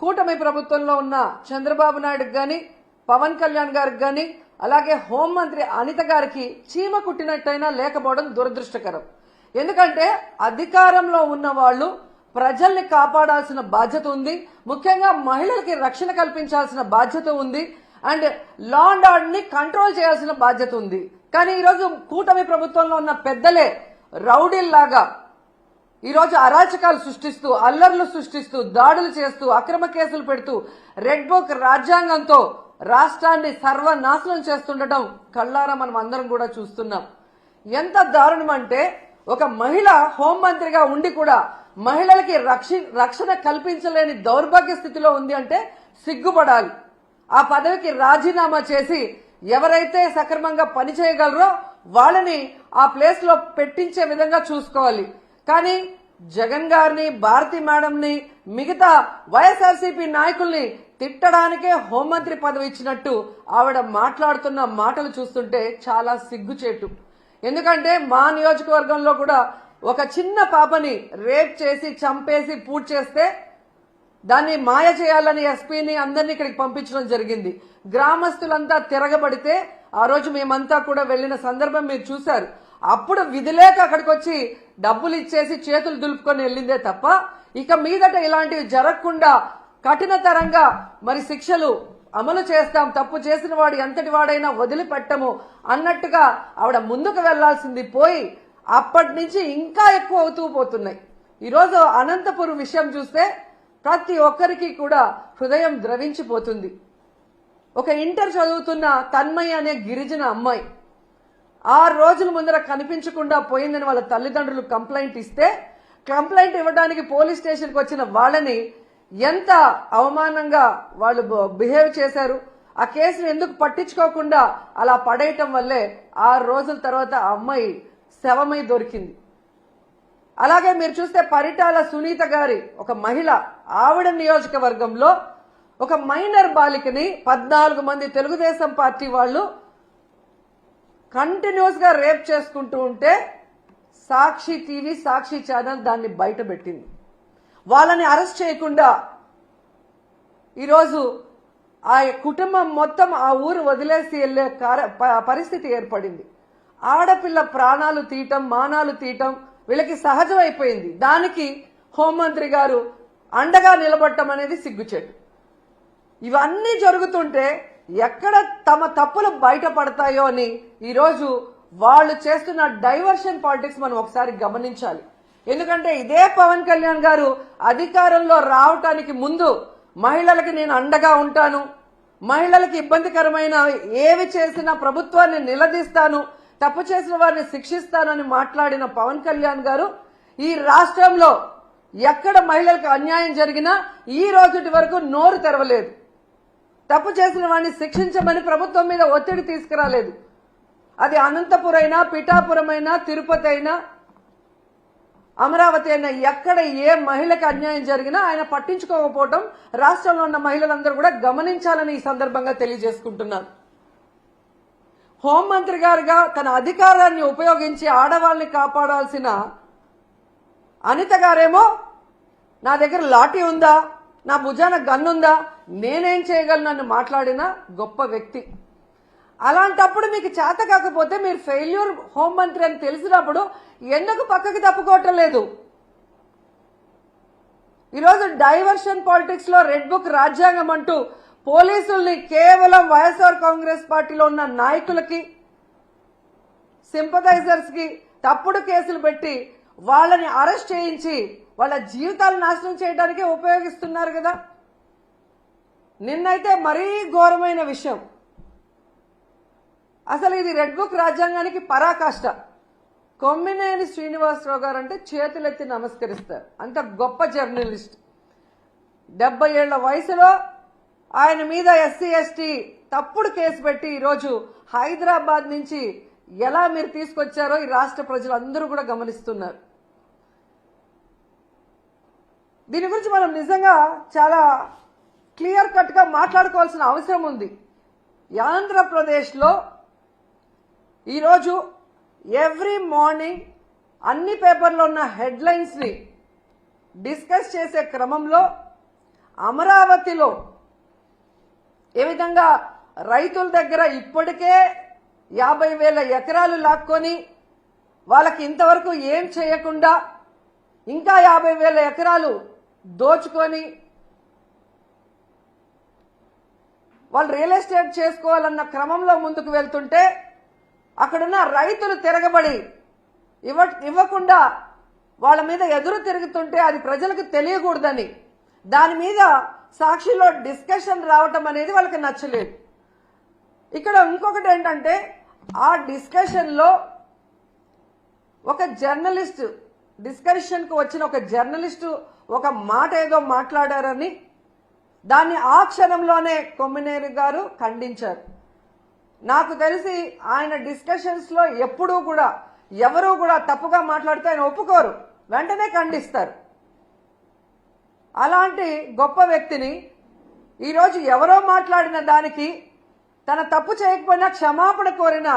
కూటమి ప్రభుత్వంలో ఉన్న చంద్రబాబు నాయుడుకి గాని పవన్ కళ్యాణ్ గారికి గాని అలాగే హోంమంత్రి అనిత గారికి చీమ కుట్టినట్టయినా లేకపోవడం దురదృష్టకరం. ఎందుకంటే అధికారంలో ఉన్న వాళ్ళు ప్రజల్ని కాపాడాల్సిన బాధ్యత ఉంది, ముఖ్యంగా మహిళలకి రక్షణ కల్పించాల్సిన బాధ్యత ఉంది, అండ్ లా అండ్ ఆర్డర్ ని కంట్రోల్ చేయాల్సిన బాధ్యత ఉంది. కానీ ఈరోజు కూటమి ప్రభుత్వంలో ఉన్న పెద్దలే రౌడీల్లాగా ఈరోజు అరాచకాలు సృష్టిస్తూ, అల్లర్లు సృష్టిస్తూ, దాడులు చేస్తూ, అక్రమ కేసులు పెడుతూ, రెడ్ బుక్ రాజ్యాంగంతో రాష్ట్రాన్ని సర్వనాశనం చేస్తుండటం కళ్ళారా మనం అందరం కూడా చూస్తున్నాం. ఎంత దారుణం అంటే ఒక మహిళ హోంమంత్రిగా ఉండి కూడా మహిళలకి రక్షణ కల్పించలేని దౌర్భాగ్య స్థితిలో ఉంది అంటే సిగ్గుపడాలి. ఆ పదవికి రాజీనామా చేసి ఎవరైతే సక్రమంగా పనిచేయగలరో వాళ్ళని ఆ ప్లేస్ లో పెట్టించే విధంగా చూసుకోవాలి. కానీ జగన్ గారిని, భారతి మేడంని, మిగతా వైఎస్ఆర్సీపీ నాయకుల్ని తిట్టడానికే హోంమంత్రి పదవి ఇచ్చినట్టు ఆవిడ మాట్లాడుతున్న మాటలు చూస్తుంటే చాలా సిగ్గుచేటు. ఎందుకంటే మా నియోజకవర్గంలో కూడా ఒక చిన్న పాపని రేప్ చేసి చంపేసి పూర్తి చేస్తే దాన్ని మాయ చేయాలని ఎస్పీని అందరినీ ఇక్కడికి పంపించడం జరిగింది. గ్రామస్తులంతా తిరగబడితే ఆ రోజు మేమంతా కూడా వెళ్లిన సందర్భం మీరు చూశారు. అప్పుడు విధిలేక అక్కడికి వచ్చి డబ్బులు ఇచ్చేసి చేతులు దులుపుకొని వెళ్ళిందే తప్ప ఇక మీదట ఇలాంటివి జరగకుండా కఠినతరంగా మరి శిక్షలు అమలు చేస్తాం, తప్పు చేసిన వాడు ఎంతటి వాడైనా వదిలిపెట్టము అన్నట్టుగా ఆవిడ ముందుకు వెళ్లాల్సింది పోయి అప్పటి నుంచి ఇంకా ఎక్కువ అవుతూ పోతున్నాయి. ఈరోజు అనంతపురం విషయం చూస్తే ప్రతి ఒక్కరికి కూడా హృదయం ద్రవించిపోతుంది. ఒక ఇంటర్ చదువుతున్న తన్మయ్య అనే గిరిజన అమ్మాయి 6 రోజుల ముందర కనిపించకుండా పోయిందని వాళ్ళ తల్లిదండ్రులు కంప్లైంట్ ఇస్తే, కంప్లైంట్ ఇవ్వడానికి పోలీస్ స్టేషన్కి వచ్చిన వాళ్ళని ఎంత అవమానంగా వాళ్ళు బిహేవ్ చేశారు. ఆ కేసును ఎందుకు పట్టించుకోకుండా అలా పడేయటం వల్లే 6 రోజుల తర్వాత ఆ అమ్మాయి శవమై దొరికింది. అలాగే మీరు చూస్తే పరిటాల సునీత గారి ఒక మహిళ, ఆవిడ నియోజకవర్గంలో ఒక మైనర్ బాలికని 14 మంది తెలుగుదేశం పార్టీ వాళ్ళు కంటిన్యూస్ గా రేప్ చేసుకుంటూ ఉంటే సాక్షి టీవీ, సాక్షి ఛానల్ దాన్ని బయట పెట్టింది. వాళ్ళని అరెస్ట్ చేయకుండా ఈరోజు ఆ కుటుంబం మొత్తం ఆ ఊరు వదిలేసి వెళ్లే పరిస్థితి ఏర్పడింది. ఆడపిల్ల ప్రాణాలు తీయటం, మానాలు తీయటం వీళ్ళకి సహజమైపోయింది. దానికి హోంమంత్రి గారు అండగా నిలబడటం అనేది సిగ్గుచేటు. ఇవన్నీ జరుగుతుంటే ఎక్కడ తమ తప్పులు బయటపడతాయో అని ఈరోజు వాళ్ళు చేస్తున్న డైవర్షన్ పాలిటిక్స్ మనం ఒకసారి గమనించాలి. ఎందుకంటే ఇదే పవన్ కళ్యాణ్ గారు అధికారంలో రావటానికి ముందు మహిళలకి నేను అండగా ఉంటాను, మహిళలకి ఇబ్బందికరమైన ఏవి చేసినా ప్రభుత్వాన్ని నిలదీస్తాను, తప్పు చేసిన వారిని శిక్షిస్తానని మాట్లాడిన పవన్ కళ్యాణ్ గారు ఈ రాష్ట్రంలో ఎక్కడ మహిళలకు అన్యాయం జరిగినా ఈ రోజుటి వరకు నోరు తెరవలేదు. తప్పు చేసిన వాడిని శిక్షించమని ప్రభుత్వం మీద ఒత్తిడి తీసుకురాలేదు. అది అనంతపురం అయినా, పిఠాపురం అయినా, తిరుపతి అయినా, అమరావతి అయినా, ఎక్కడ ఏ మహిళకు అన్యాయం జరిగినా ఆయన పట్టించుకోకపోవడం రాష్ట్రంలో ఉన్న మహిళలందరూ కూడా గమనించాలని ఈ సందర్భంగా తెలియజేసుకుంటున్నారు. హోంమంత్రి గారుగా తన అధికారాన్ని ఉపయోగించి ఆడవాళ్ళని కాపాడాల్సిన అనిత గారేమో నా దగ్గర లాఠీ ఉందా, నా భుజాన గన్నుందా, నేనేం చేయగలను అని మాట్లాడిన గొప్ప వ్యక్తి. అలాంటప్పుడు మీకు చేత కాకపోతే మీరు ఫెయిల్యూర్ హోంమంత్రి అని తెలిసినప్పుడు ఎందుకు పక్కకి తప్పుకోవటం లేదు? ఈరోజు డైవర్షన్ పాలిటిక్స్ లో రెడ్ బుక్ రాజ్యాంగం అంటూ పోలీసుల్ని కేవలం వైఎస్ఆర్ కాంగ్రెస్ పార్టీలో ఉన్న నాయకులకి, సింపథైజర్స్ కి తప్పుడు కేసులు పెట్టి వాళ్ళని అరెస్ట్ చేయించి వాళ్ళ జీవితాలు నాశనం చేయడానికే ఉపయోగిస్తున్నారు కదా. నిన్నైతే మరీ ఘోరమైన విషయం. అసలు ఇది రెడ్ బుక్ రాజ్యాంగానికి పరాకాష్ట. కొమ్మినేని శ్రీనివాసరావు గారు అంటే చేతులెత్తి నమస్కరిస్తారు. అంత గొప్ప జర్నలిస్ట్. 70 ఏళ్ల వయసులో ఆయన మీద ఎస్సీ ఎస్టీ తప్పుడు కేసు పెట్టి ఈరోజు హైదరాబాద్ నుంచి ఎలా మీరు తీసుకొచ్చారో ఈ రాష్ట్ర ప్రజలందరూ కూడా గమనిస్తున్నారు. దీని గురించి మనం నిజంగా చాలా క్లియర్ కట్ గా మాట్లాడుకోవాల్సిన అవసరం ఉంది. ఆంధ్రప్రదేశ్లో ఈరోజు ఎవ్రీ మార్నింగ్ అన్ని పేపర్లో ఉన్న హెడ్లైన్స్ ని డిస్కస్ చేసే క్రమంలో అమరావతిలో ఏ విధంగా రైతుల దగ్గర ఇప్పటికే 50,000 ఎకరాలు లాక్కొని వాళ్ళకి ఇంతవరకు ఏం చేయకుండా ఇంకా 50,000 ఎకరాలు దోచుకొని వాళ్ళు రియల్ ఎస్టేట్ చేసుకోవాలన్న క్రమంలో ముందుకు వెళ్తుంటే అక్కడున్న రైతులు తిరగబడి ఇవ్వకుండా వాళ్ళ మీద ఎదురు తిరుగుతుంటే అది ప్రజలకు తెలియకూడదని దాని మీద సాక్షిలో డిస్కషన్ రావటం అనేది వాళ్ళకి నచ్చలేదు. ఇక్కడ ఇంకొకటి ఏంటంటే ఆ డిస్కషన్లో ఒక జర్నలిస్ట్ డిస్కషన్కు వచ్చిన ఒక జర్నలిస్టు ఒక మాట ఏదో మాట్లాడారని దాన్ని ఆ క్షణంలోనే కొమ్మినేని గారు ఖండించారు. నాకు తెలిసి ఆయన డిస్కషన్స్లో ఎప్పుడూ కూడా ఎవరూ కూడా తప్పుగా మాట్లాడితే ఆయన ఒప్పుకోరు, వెంటనే ఖండిస్తారు. అలాంటి గొప్ప వ్యక్తిని ఈరోజు ఎవరో మాట్లాడిన దానికి తన తప్పు చేయకపోయినా క్షమాపణ కోరిన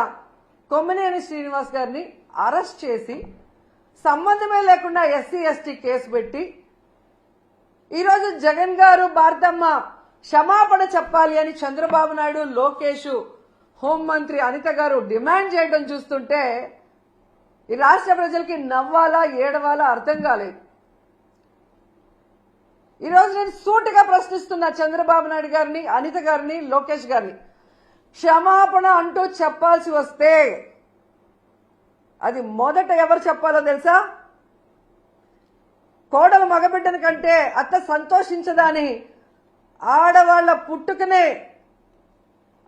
కొమ్మినేని శ్రీనివాస్ గారిని అరెస్ట్ చేసి సంబంధమే లేకుండా ఎస్సీ ఎస్టీ కేసు పెట్టి ఈరోజు జగన్ గారు భారతమ్మ క్షమాపణ చెప్పాలి అని చంద్రబాబు నాయుడు, లోకేష్, హోంమంత్రి అనిత గారు డిమాండ్ చేయడం చూస్తుంటే ఈ రాష్ట్ర ప్రజలకి నవ్వాలా ఏడవాలా అర్థం కాలేదు. ఈరోజు నేను సూటిగా ప్రశ్నిస్తున్నా చంద్రబాబు నాయుడు గారిని, అనిత గారిని, లోకేష్ గారిని, క్షమాపణ అంటూ చెప్పాల్సి వస్తే అది మొదట ఎవరు చెప్పాలో తెలుసా? కోడలు మగబిడ్డని కంటే అత్త సంతోషించదని ఆడవాళ్ల పుట్టుకనే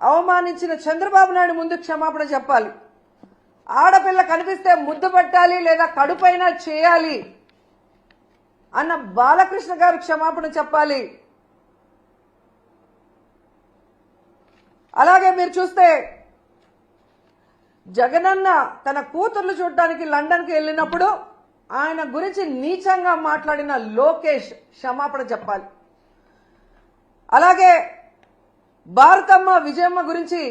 అవమానించిన చంద్రబాబు నాయుడు ముందు క్షమాపణ చెప్పాలి. ఆడపిల్ల కనిపిస్తే ముద్దు పెట్టాలి లేదా కడుపైనా చేయాలి అన్న బాలకృష్ణ గారు క్షమాపణ చెప్పాలి. అలాగే మీరు చూస్తే జగనన్న తన కూతుర్లు చూడటానికి లండన్కి వెళ్ళినప్పుడు ఆయన గురించి నీచంగా మాట్లాడిన లోకేష్ క్షమాపణ చెప్పాలి. అలాగే భారతమ్మ విజయమ్మ గురించి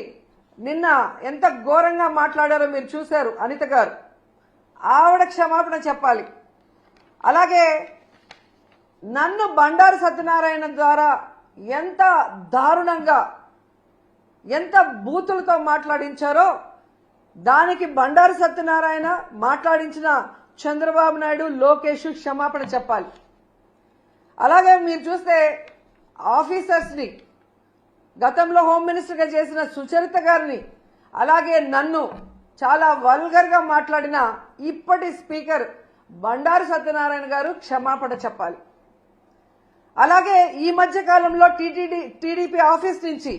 నిన్న ఎంత ఘోరంగా మాట్లాడారో మీరు చూశారు అనిత గారు, ఆవిడ క్షమాపణ చెప్పాలి. అలాగే నన్ను బండారు సత్యనారాయణ ద్వారా ఎంత దారుణంగా ఎంత బూతులతో మాట్లాడించారో దానికి బండారు సత్యనారాయణ మాట్లాడించిన చంద్రబాబు నాయుడు, లోకేష్ క్షమాపణ చెప్పాలి. అలాగే మీరు చూస్తే ఆఫీసర్స్ని గతంలో హోమ్ మినిస్టర్గా చేసిన సుచరిత గారిని, అలాగే నన్ను చాలా వల్గర్గా మాట్లాడిన ఇప్పటి స్పీకర్ బండారు సత్యనారాయణ గారు క్షమాపణ చెప్పాలి. అలాగే ఈ మధ్య కాలంలో టీడీపీ ఆఫీస్ నుంచి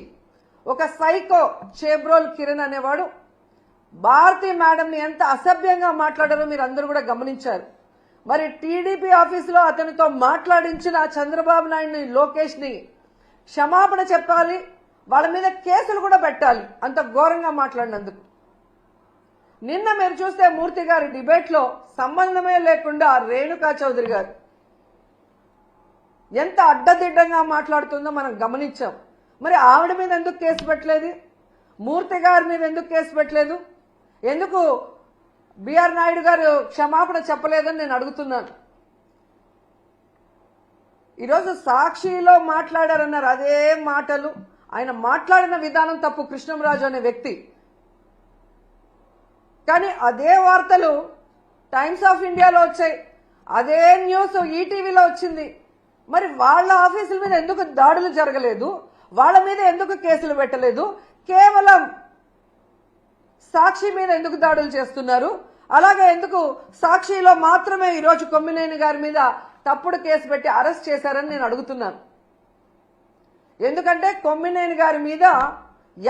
ఒక సైకో చేబ్రోల్ కిరణ్ అనేవాడు భారతీ మేడంని ఎంత అసభ్యంగా మాట్లాడారో మీరు అందరూ కూడా గమనించారు. మరి టీడీపీ ఆఫీసులో అతనితో మాట్లాడించిన చంద్రబాబు నాయుడిని, లోకేష్ని క్షమాపణ చెప్పాలి, వాళ్ళ మీద కేసులు కూడా పెట్టాలి అంత ఘోరంగా మాట్లాడినందుకు. నిన్న మీరు చూస్తే మూర్తి గారి డిబేట్లో సంబంధమే లేకుండా రేణుకా చౌదరి గారు ఎంత అడ్డదిడ్డంగా మాట్లాడుతుందో మనం గమనించాం. మరి ఆవిడ మీద ఎందుకు కేసు పెట్టలేదు? మూర్తి గారి మీద ఎందుకు కేసు పెట్టలేదు? ఎందుకు బిఆర్ నాయుడు గారు క్షమాపణ చెప్పలేదని నేను అడుగుతున్నాను. ఈరోజు సాక్షిలో మాట్లాడారన్నారు, అదే మాటలు ఆయన మాట్లాడిన విధానం తప్పు, కృష్ణంరాజు అనే వ్యక్తి. కానీ అదే వార్తలు టైమ్స్ ఆఫ్ ఇండియాలో వచ్చాయి, అదే న్యూస్ ఈటీవీలో వచ్చింది. మరి వాళ్ళ ఆఫీసుల మీద ఎందుకు దాడులు జరగలేదు? వాళ్ళ మీద ఎందుకు కేసులు పెట్టలేదు? కేవలం సాక్షి మీద ఎందుకు దాడులు చేస్తున్నారు? అలాగే ఎందుకు సాక్షిలో మాత్రమే ఈరోజు కొమ్మినేని గారి మీద తప్పుడు కేసు పెట్టి అరెస్ట్ చేశారని నేను అడుగుతున్నాను. ఎందుకంటే కొమ్మినేని గారి మీద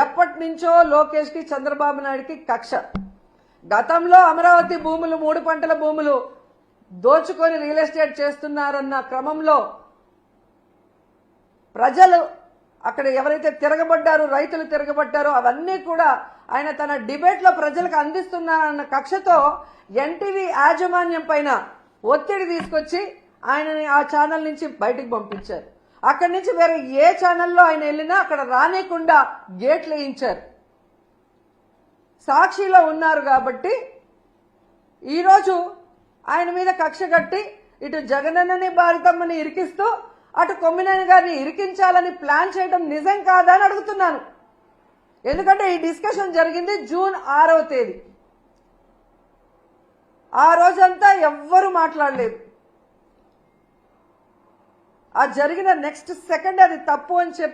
ఎప్పటి నుంచో లోకేష్కి, చంద్రబాబు నాయుడికి కక్ష. గతంలో అమరావతి భూములు, 3 పంటల భూములు దోచుకొని రియల్ ఎస్టేట్ చేస్తున్నారన్న క్రమంలో ప్రజలు అక్కడ ఎవరైతే తిరగబడ్డారో, రైతులు తిరగబడ్డారో అవన్నీ కూడా ఆయన తన డిబేట్లో ప్రజలకు అందిస్తున్నారన్న కక్షతో ఎన్టీవీ యాజమాన్యం పైన ఒత్తిడి తీసుకొచ్చి ఆయనని ఆ ఛానల్ నుంచి బయటకు పంపించారు. అక్కడి నుంచి వేరే ఏ ఛానల్లో ఆయన వెళ్ళినా అక్కడ రానికుండా గేట్లు వేయించారు. సాక్షిలో ఉన్నారు కాబట్టి ఈరోజు ఆయన మీద కక్ష కట్టి ఇటు జగనన్నని, భారతమ్మని ఇరికిస్తూ అటు కొమ్మినేని గారిని ఇరికించాలని ప్లాన్ చేయడం నిజం కాదా అని అడుగుతున్నాను. ఎందుకంటే ఈ డిస్కషన్ జరిగింది జూన్ 6వ తేదీ. ఆ రోజంతా ఎవ్వరూ మాట్లాడలేదు. ఆ జరిగిన నెక్స్ట్ సెకండ్ అది తప్పు అని చెప్పి